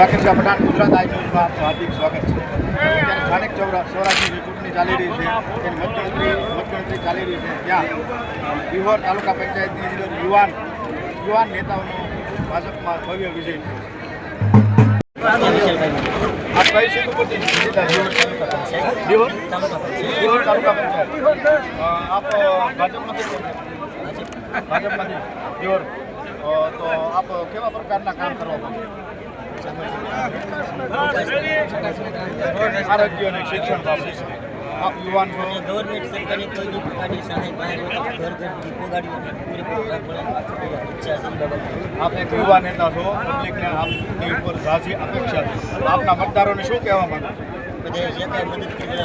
ઝાકિરશાહ પઠાણ ગુજરાત આઈ ન્યૂઝમાં આપનું હાર્દિક સ્વાગત છે. અત્યારે સ્થાનિક સ્વરાજ્યની ચૂંટણી ચાલી રહી છે, તેની મતગણતરી ચાલી રહી છે. ત્યાં બિહોર તાલુકા પંચાયતની અંદર યુવાન નેતાઓનો ભાજપમાં ભવ્ય વિજય થયો છે. આ કઈ સીટ ઉપરથી જીતા? બિહોર તાલુકા પંચાયત. આપ ભાજપમાંથી બિહોર, તો આપ કેવા પ્રકારના કામ કરવા માંગો? આરોગ્ય અને શિક્ષણ બાબતે આપ યુવાન છો. ગવર્મેન્ટ સરકારની કોઈ બી પ્રકારની સહાય બહાર ઘર દીપો ગાડીઓને પૂરેપૂરો લાભ મળે ઈચ્છા છે. આપ એક યુવા નેતા છો, પબ્લિકને આપની ઉપર ઝાઝી અપેક્ષા છે. આપના મતદારોને શું કહેવા માંગો છો? બધે જે કાંઈ મદદ કરી